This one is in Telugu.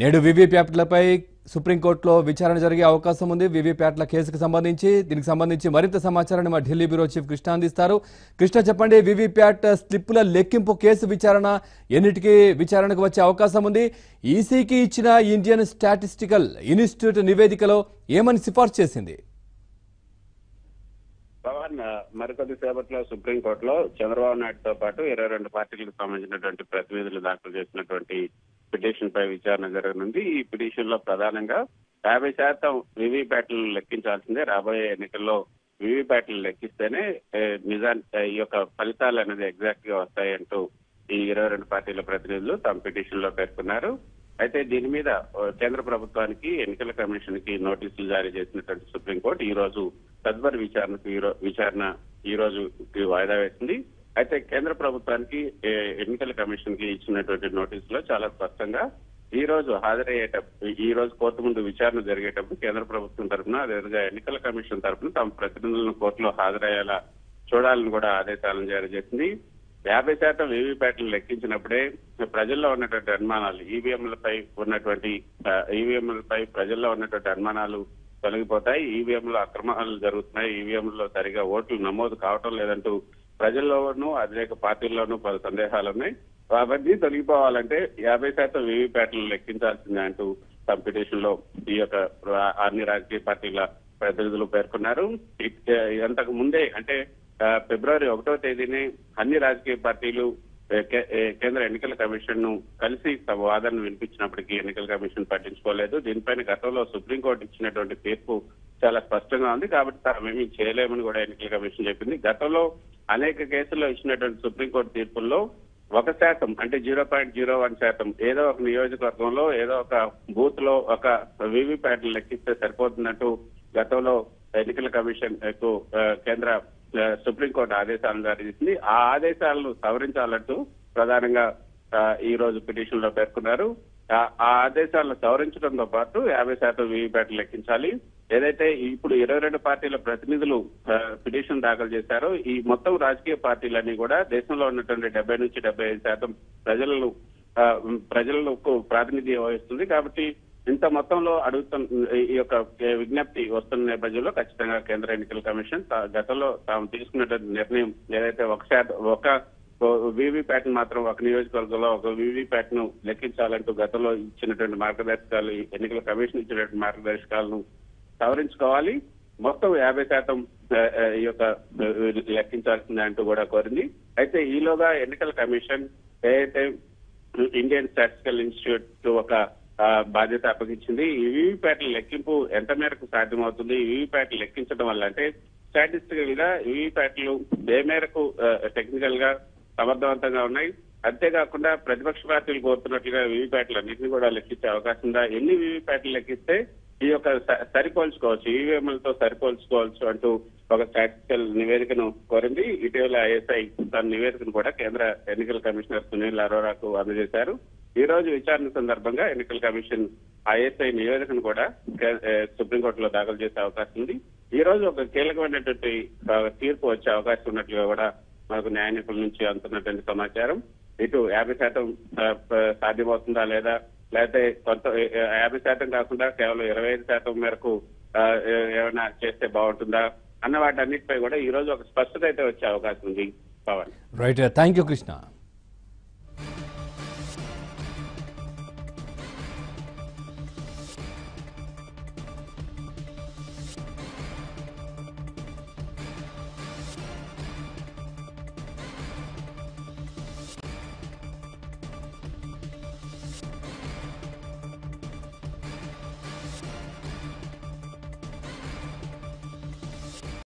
నేడు వీవీప్యాట్లపై సుప్రీంకోర్టులో విచారణ జరిగే అవకాశం ఉంది. వీవీప్యాట్ల కేసుకు సంబంధించి మరింత సమాచారాన్ని మా ఢిల్లీ బ్యూరో చీఫ్ కృష్ణ అందిస్తారు. కృష్ణ, చెప్పండి, వీవీప్యాట్ స్లిప్పుల లెక్కింపు కేసు విచారణ ఎన్నిటికీ విచారణకు వచ్చే అవకాశం ఉంది? ఈసీకి ఇచ్చిన ఇండియన్ స్టాటిస్టికల్ ఇన్స్టిట్యూట్ నివేదికలో ఏమని సిఫార్సు చేసింది? పవన్, మరికొద్ది సేపట్లో సుప్రీంకోర్టులో చంద్రబాబు నాయుడుతో పాటు 22 పార్టీలకు సంబంధించినటువంటి ప్రతినిధులు దాఖలు చేసినటువంటి పిటిషన్ పై విచారణ జరగనుంది. ఈ పిటిషన్ లో ప్రధానంగా 50% వీవీప్యాట్లను లెక్కించాల్సిందే. రాబోయే ఎన్నికల్లో వీవీప్యాట్లను లెక్కిస్తేనే ఈ యొక్క ఫలితాలు అనేది ఎగ్జాక్ట్ గా వస్తాయంటూ ఈ 22 పార్టీల ప్రతినిధులు తమ పిటిషన్ లో పేర్కొన్నారు. అయితే దీని మీద కేంద్ర ప్రభుత్వానికి, ఎన్నికల కమిషన్ కి నోటీసులు జారీ చేసినటువంటి సుప్రీంకోర్టు ఈ రోజు తదుపరి విచారణ ఈ రోజు వాయిదా వేసింది. అయితే కేంద్ర ప్రభుత్వానికి, ఎన్నికల కమిషన్ కి ఇచ్చినటువంటి నోటీసులో చాలా స్పష్టంగా ఈ రోజు కోర్టు ముందు విచారణ జరిగేటప్పుడు కేంద్ర ప్రభుత్వం తరఫున, అదేవిధంగా ఎన్నికల కమిషన్ తరఫున తమ ప్రతినిధులను కోర్టులో హాజరయ్యేలా చూడాలని కూడా ఆదేశాలను జారీ చేసింది. 50% వీవీప్యాట్లను లెక్కించినప్పుడే ప్రజల్లో ఉన్నటువంటి అనుమానాలు, ఈవీఎంలపై ప్రజల్లో ఉన్నటువంటి అనుమానాలు తొలగిపోతాయి. ఈవీఎంలో అక్రమాలు జరుగుతున్నాయి, ఈవీఎంలో సరిగా ఓట్లు నమోదు కావటం లేదంటూ ప్రజల్లోనూ అనేక పార్టీల్లోనూ పలు సందేహాలు ఉన్నాయి. అవన్నీ తొలగిపోవాలంటే 50% వీవీప్యాట్లను లెక్కించాల్సిందే అంటూ తమ పిటిషన్ లో ఈ యొక్క అన్ని రాజకీయ పార్టీల ప్రతినిధులు పేర్కొన్నారు. అంతకు ముందే అంటే ఫిబ్రవరి 1వ తేదీనే అన్ని రాజకీయ పార్టీలు కేంద్ర ఎన్నికల కమిషన్ ను కలిసి తమ వాదనను వినిపించినప్పటికీ ఎన్నికల కమిషన్ పట్టించుకోలేదు. దీనిపైన గతంలో సుప్రీంకోర్టు ఇచ్చినటువంటి తీర్పు చాలా స్పష్టంగా ఉంది. కాబట్టి తామేమీ చేయలేమని కూడా ఎన్నికల కమిషన్ చెప్పింది. గతంలో అనేక కేసుల్లో ఇచ్చినటువంటి సుప్రీంకోర్టు తీర్పుల్లో 1% అంటే 0.01% ఏదో ఒక నియోజకవర్గంలో, ఏదో ఒక బూత్ లో ఒక వీవీప్యాట్ లెక్కిస్తే సరిపోతున్నట్టు గతంలో ఎన్నికల కమిషన్ కేంద్ర సుప్రీంకోర్టు ఆదేశాలను జారీ చేసింది. ఆ ఆదేశాలను సవరించాలంటూ ప్రధానంగా ఈ రోజు పిటిషన్ లో పేర్కొన్నారు. ఆ ఆదేశాలను సవరించడంతో పాటు 50% వీవీప్యాట్ లెక్కించాలి. ఏదైతే ఇప్పుడు 22 పార్టీల ప్రతినిధులు పిటిషన్ దాఖలు చేశారో ఈ మొత్తం రాజకీయ పార్టీలన్నీ కూడా దేశంలో ఉన్నటువంటి 70 నుంచి 75% ప్రజలకు ప్రాతినిధ్యం వహిస్తుంది. కాబట్టి ఇంత మొత్తంలో ఈ యొక్క విజ్ఞప్తి వస్తున్న నేపథ్యంలో ఖచ్చితంగా కేంద్ర ఎన్నికల కమిషన్ గతంలో తాము తీసుకున్నటువంటి నిర్ణయం ఏదైతే ఒక వీవీప్యాట్ మాత్రం ఒక నియోజకవర్గంలో ఒక వీవీప్యాట్ ను లెక్కించాలంటూ గతంలో ఇచ్చినటువంటి మార్గదర్శకాలు, ఎన్నికల కమిషన్ ఇచ్చినటువంటి మార్గదర్శకాలను సవరించుకోవాలి. మొత్తం 50% ఈ యొక్క లెక్కించాల్సిందే అంటూ కూడా కోరింది. అయితే ఈలోగా ఎన్నికల కమిషన్ ఏదైతే ఇండియన్ స్టాటిస్టికల్ ఇన్స్టిట్యూట్ ఒక బాధ్యత అప్పగించింది. ఈ వీవీప్యాట్ల లెక్కింపు ఎంత మేరకు సాధ్యమవుతుంది, ఈ వీవీప్యాట్లు లెక్కించడం వల్ల అంటే స్టాటిస్టికల్ గా వీవీప్యాట్లు ఏ మేరకు టెక్నికల్ గా సమర్థవంతంగా ఉన్నాయి, అంతేకాకుండా ప్రతిపక్ష పార్టీలు కోరుతున్నట్లుగా వీవీప్యాట్లు అన్నింటినీ కూడా లెక్కించే అవకాశం ఉందా, ఎన్ని వీవీప్యాట్లు లెక్కిస్తే ఈ యొక్క సరిపోల్చుకోవచ్చు, ఈవీఎంలతో సరిపోల్చుకోవచ్చు అంటూ ఒక స్టాటిస్టికల్ నివేదికను కోరింది. ఇటీవల ఐఎస్ఐ తన నివేదికను కూడా కేంద్ర ఎన్నికల కమిషనర్ సునీల్ అరోరాకు అందజేశారు. ఈ రోజు విచారణ సందర్భంగా ఎన్నికల కమిషన్ ఐఎస్ఐ నివేదికను కూడా సుప్రీంకోర్టులో దాఖలు చేసే అవకాశం ఉంది. ఈ రోజు ఒక కీలకమైనటువంటి తీర్పు వచ్చే అవకాశం ఉన్నట్లుగా కూడా మనకు న్యాయ నిపుణుల నుంచి అందుతున్నటువంటి సమాచారం. ఇటు 50% సాధ్యమవుతుందా లేదా, లేకపోతే కొంత 50% కాకుండా కేవలం 25% మేరకు ఏమైనా చేస్తే బాగుంటుందా అన్న వాటన్నిటిపై కూడా ఈ రోజు ఒక స్పష్టత అయితే వచ్చే అవకాశం ఉంది. Pawan, right, thank you Krishna.